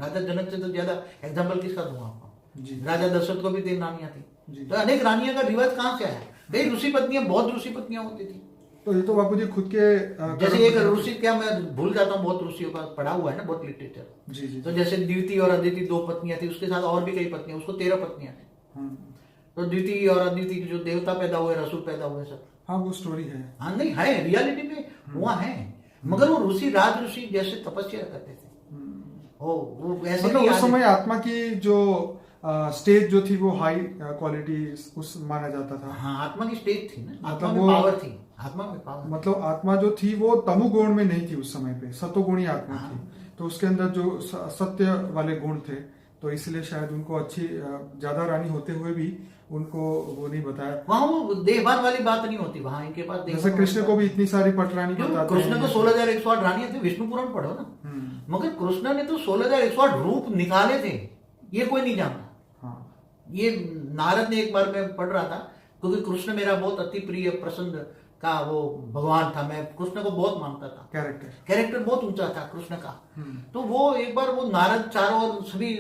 राजा जनक से तो ज्यादा एग्जाम्पल किसका दूं आपको? जी। राजा दशरथ को भी 3 रानियां थी, जी। तो अनेक रानियां का रिवाज कहाँ से आया? कई ऋषि पत्नियां, बहुत ऋषि पत्नियां होती थी। तो ये तो बापूजी खुद के जैसे एक ऋषि, क्या मैं भूल जाता हूँ, बहुत ऋषियों का पढ़ा हुआ है ना, बहुत लिटरेचर। जी जी। तो जैसे द्वितीय और अदिति 2 पत्नियां थी, उसके साथ और भी कई पत्नियां, उसको 13 पत्नियां थी। तो द्वितीय और अदिति जो देवता पैदा हुए, रसूल पैदा हुए सब। हाँ वो स्टोरी है। हाँ नहीं है, रियलिटी में हुआ है, मगर वो ऋषि राज ऋषि जैसे तपस्या करते थे। वो ऐसे मतलब नहीं उस आज- समय आत्मा की जो स्टेज जो थी वो हाई क्वालिटी उस माना जाता था। हाँ, आत्मा की स्टेज थी ना, आत्मा मतलब में वो पावर थी, आत्मा में पावर। मतलब आत्मा जो थी वो तमोगुण में नहीं थी उस समय पे, सतोगुणी आत्मा हाँ। थी। तो उसके अंदर जो सत्य वाले गुण थे, तो इसलिए शायद उनको अच्छी ज्यादा रानी होते हुए भी उनको वो नहीं बताया। वहाँ वो देहभान वाली बात नहीं होती, वहाँ इनके पास जैसे कृष्ण को भी इतनी सारी पटरानी बताते हैं। कृष्ण को 16,108 रानियां थी, विष्णु पुराण पढ़ो ना। मगर कृष्ण ने तो 16,108 रूप निकाले थे, ये कोई नहीं जानता। हाँ। ये नारद ने एक बार, मैं पढ़ रहा था, क्योंकि कृष्ण मेरा बहुत अति प्रिय प्रसन्न का वो भगवान था, मैं कृष्ण को बहुत मानता था। कैरेक्टर बहुत ऊंचा था कृष्ण का। तो वो एक बार वो नारद चारों ओर सभी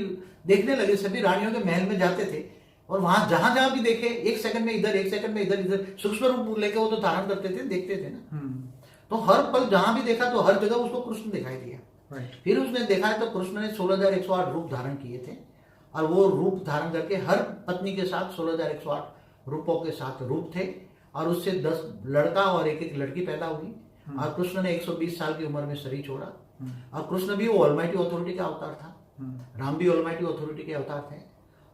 देखने लगे, सभी रानियों के महल में जाते थे, और वहां जहां जहां भी देखे, 1 सेकंड में इधर, 1 सेकंड में इधर सूक्ष्म रूप लेके वो तो धारण करते थे, देखते थे ना। तो हर पल जहां भी देखा तो हर जगह उसको कृष्ण दिखाई दिया। फिर उसने देखा तो कृष्ण ने 16,108 रूप धारण किए थे, और वो रूप धारण करके हर पत्नी के साथ 16,108 रूपों के साथ रूप थे, और उससे 10 लड़का और एक लड़की पैदा हुई। और कृष्ण ने 120 साल की उम्र में शरीर छोड़ा। और कृष्ण भी वो ऑलमाइटी अथॉरिटी का अवतार था, राम भी ऑलमाइटी अथॉरिटी के अवतार थे।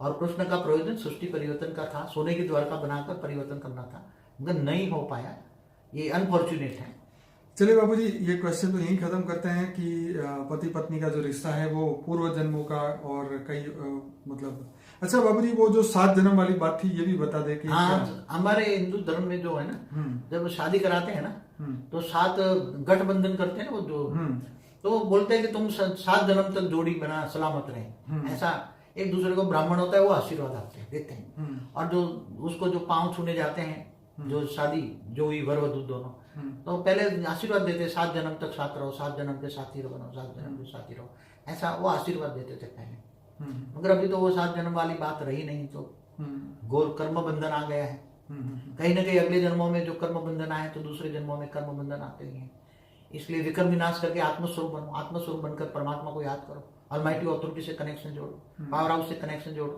और कृष्ण का प्रयोजन सृष्टि परिवर्तन का था, सोने की द्वारका बनाकर परिवर्तन करना था, मगर नहीं हो पाया, ये अनफॉर्चुनेट है। चलिए बाबूजी, ये क्वेश्चन तो यही खत्म करते हैं कि पति पत्नी का जो रिश्ता है वो पूर्व जन्मों का और कई मतलब। अच्छा बाबूजी, वो जो 7 जन्म वाली बात थी ये भी बता दे कि हाँ, हमारे हिंदू धर्म में जो है ना, जब शादी कराते हैं ना, तो 7 गठबंधन करते हैं वो जो, तो बोलते हैं कि तुम 7 जन्म तक जोड़ी बना सलामत रहे, ऐसा एक दूसरे को ब्राह्मण होता है वो आशीर्वाद देते हैं। और जो उसको जो पांव छूने जाते हैं, जो शादी जो हुई वर वधू दोनों, तो पहले आशीर्वाद देते, 7 जन्म तक साथ रहो, 7 जन्म के साथी बनो, 7 जन्म के साथी रहो, ऐसा वो आशीर्वाद देते थे पहले। मगर अभी तो वो 7 जन्म वाली बात रही नहीं, तो गौर कर्म बंधन आ गया है। कहीं ना कहीं अगले जन्मों में जो कर्म बंधन आए तो दूसरे जन्मों में कर्म बंधन आते ही हैं। इसलिए विक्रम विनाश करके आत्मस्वरूप बनो, आत्मस्वरूप बनकर परमात्मा को याद करो, ऑलमाइटी अथॉरिटी से कनेक्शन जोड़ो, पावर हाउस से कनेक्शन जोड़ो।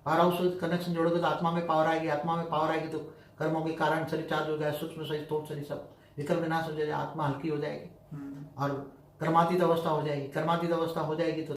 पावर हाउस से कनेक्शन जोड़ोगे तो आत्मा में पावर आएगी, आत्मा में पावर आएगी तो कर्मों के कारण शरीर चार्ज हो गया, सूक्ष्म शरीर, स्थूल शरीर, सब विक्रम विनाश हो जाएगा, आत्मा हल्की हो जाएगी और कर्मातीत अवस्था हो जाएगी। कर्मातीत अवस्था हो जाएगी तो